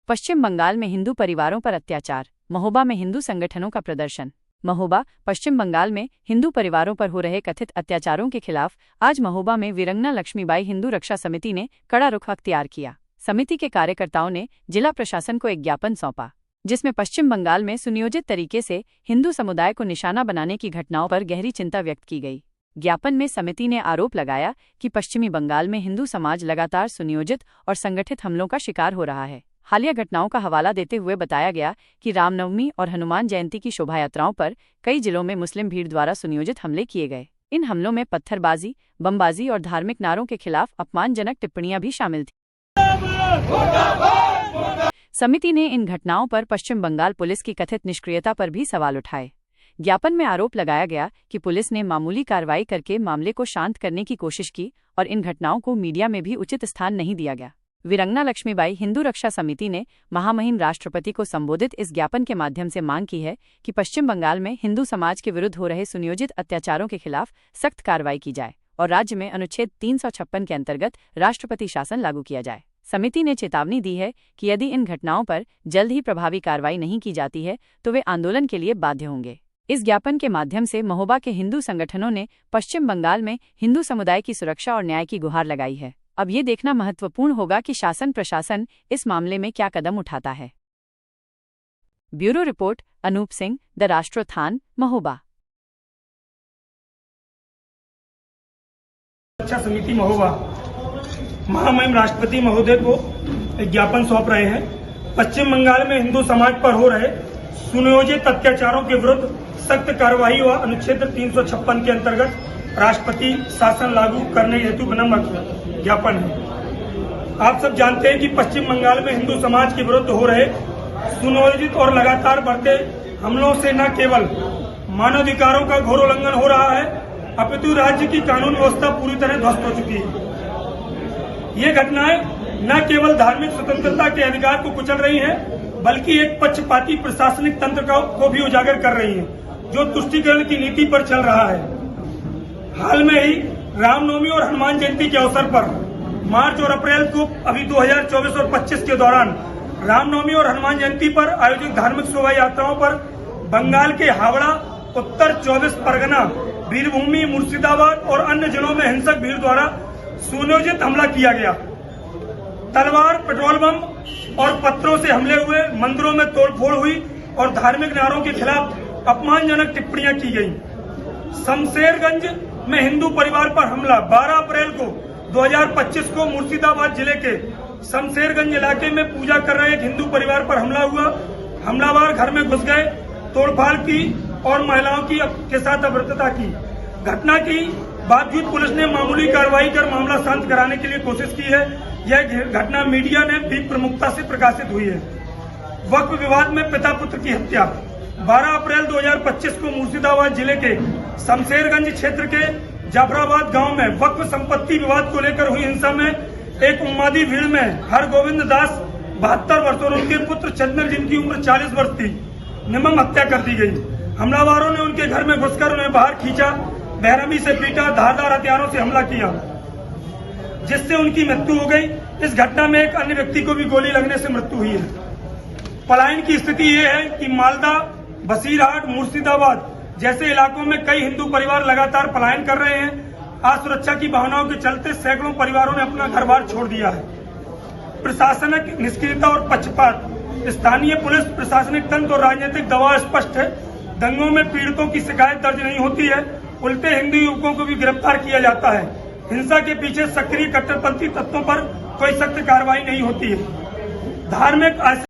पश्चिम बंगाल में हिंदू परिवारों पर अत्याचार, महोबा में हिंदू संगठनों का प्रदर्शन। महोबा, पश्चिम बंगाल में हिंदू परिवारों पर हो रहे कथित अत्याचारों के खिलाफ आज महोबा में वीरंगना लक्ष्मीबाई हिंदू रक्षा समिति ने कड़ा रुख अख्तियार किया। समिति के कार्यकर्ताओं ने जिला प्रशासन को एक ज्ञापन सौंपा, जिसमें पश्चिम बंगाल में सुनियोजित तरीके से हिंदू समुदाय को निशाना बनाने की घटनाओं पर गहरी चिंता व्यक्त की गई। ज्ञापन में समिति ने आरोप लगाया कि पश्चिमी बंगाल में हिंदू समाज लगातार सुनियोजित और संगठित हमलों का शिकार हो रहा है। हालिया घटनाओं का हवाला देते हुए बताया गया कि रामनवमी और हनुमान जयंती की शोभायात्राओं पर कई जिलों में मुस्लिम भीड़ द्वारा सुनियोजित हमले किए गए। इन हमलों में पत्थरबाजी, बमबाजी और धार्मिक नारों के खिलाफ अपमानजनक टिप्पणियां भी शामिल थीं। समिति ने इन घटनाओं पर पश्चिम बंगाल पुलिस की कथित निष्क्रियता पर भी सवाल उठाए। ज्ञापन में आरोप लगाया गया कि पुलिस ने मामूली कार्रवाई करके मामले को शांत करने की कोशिश की और इन घटनाओं को मीडिया में भी उचित स्थान नहीं दिया गया। वीरंगना लक्ष्मीबाई हिंदू रक्षा समिति ने महामहिम राष्ट्रपति को संबोधित इस ज्ञापन के माध्यम से मांग की है कि पश्चिम बंगाल में हिंदू समाज के विरुद्ध हो रहे सुनियोजित अत्याचारों के खिलाफ सख्त कार्रवाई की जाए और राज्य में अनुच्छेद 356 के अंतर्गत राष्ट्रपति शासन लागू किया जाए। समिति ने चेतावनी दी है कि यदि इन घटनाओं पर जल्द ही प्रभावी कार्रवाई नहीं की जाती है तो वे आंदोलन के लिए बाध्य होंगे। इस ज्ञापन के माध्यम से महोबा के हिंदू संगठनों ने पश्चिम बंगाल में हिंदू समुदाय की सुरक्षा और न्याय की गुहार लगाई है। अब ये देखना महत्वपूर्ण होगा कि शासन प्रशासन इस मामले में क्या कदम उठाता है। Bureau report, Anoop Singh, the Rashtrotthan, Mahoba. रक्षा समिति महोबा महामहिम राष्ट्रपति महोदय को एक ज्ञापन सौंप रहे हैं। पश्चिम बंगाल में हिंदू समाज पर हो रहे सुनियोजित अत्याचारों के विरुद्ध सख्त कार्रवाई व अनुच्छेद 356 के अंतर्गत राष्ट्रपति शासन लागू करने हेतु विनम्र ज्ञापन है। आप सब जानते हैं कि पश्चिम बंगाल में हिंदू समाज के विरुद्ध हो रहे सुनियोजित और लगातार बढ़ते हमलों से न केवल मानवाधिकारों का घोर उल्लंघन हो रहा है, अपितु राज्य की कानून व्यवस्था पूरी तरह ध्वस्त हो चुकी है। ये घटनाएं न केवल धार्मिक स्वतंत्रता के अधिकार को कुचल रही हैं, बल्कि एक पक्षपाती प्रशासनिक तंत्र को भी उजागर कर रही हैं, जो तुष्टीकरण की नीति पर चल रहा है। हाल में ही रामनवमी और हनुमान जयंती के अवसर पर मार्च और अप्रैल को अभी 2024 और 25 के दौरान रामनवमी और हनुमान जयंती पर आयोजित धार्मिक शोभा यात्राओं पर बंगाल के हावड़ा, उत्तर 24 परगना, वीरभूमि, मुर्शिदाबाद और अन्य जिलों में हिंसक भीड़ द्वारा सुनियोजित हमला किया गया। तलवार, पेट्रोल बम और पत्थरों से हमले हुए, मंदिरों में तोड़फोड़ हुई और धार्मिक नारों के खिलाफ अपमानजनक टिप्पणियां की गई। शमशेरगंज में हिंदू परिवार पर हमला 12 अप्रैल को 2025 को मुर्शिदाबाद जिले के शमशेरगंज इलाके में पूजा कर रहे एक हिंदू परिवार पर हमला हुआ। हमलावर घर में घुस गए, तोड़फाड़ की और महिलाओं के साथ अभद्रता की। घटना की बावजूद पुलिस ने मामूली कार्रवाई कर मामला शांत कराने के लिए कोशिश की है। यह घटना मीडिया ने भी प्रमुखता से प्रकाशित हुई है। वक्फ विवाद में पिता पुत्र की हत्या 12 अप्रैल 2025 को मुर्शिदाबाद जिले के शमशेरगंज क्षेत्र के जाफराबाद गांव में वक्फ संपत्ति विवाद को लेकर हुई हिंसा में एक उन्मादी भीड़ में हरगोविंद दास 72 वर्ष और उनके पुत्र चंदन, जिनकी उम्र 40 वर्ष थी, निर्मम हत्या कर दी गई। हमलावरों ने उनके घर में घुसकर उन्हें बाहर खींचा, बेरहमी से पीटा, धारदार हथियारों से हमला किया, जिससे उनकी मृत्यु हो गई। इस घटना में एक अन्य व्यक्ति को भी गोली लगने से मृत्यु हुई है। पलायन की स्थिति ये है कि मालदा, बसीरहाट, मुर्शिदाबाद जैसे इलाकों में कई हिंदू परिवार लगातार पलायन कर रहे हैं। असुरक्षा की भावनाओं के चलते सैकड़ों परिवारों ने अपना घर बार छोड़ दिया है। प्रशासनिक निष्क्रियता और पक्षपात, स्थानीय पुलिस, प्रशासनिक तंत्र और राजनीतिक दबाव स्पष्ट है। दंगों में पीड़ितों की शिकायत दर्ज नहीं होती है, उल्टे हिंदू युवकों को भी गिरफ्तार किया जाता है। हिंसा के पीछे सक्रिय कट्टरपंथी तत्वों पर कोई सख्त कार्रवाई नहीं होती है। धार्मिक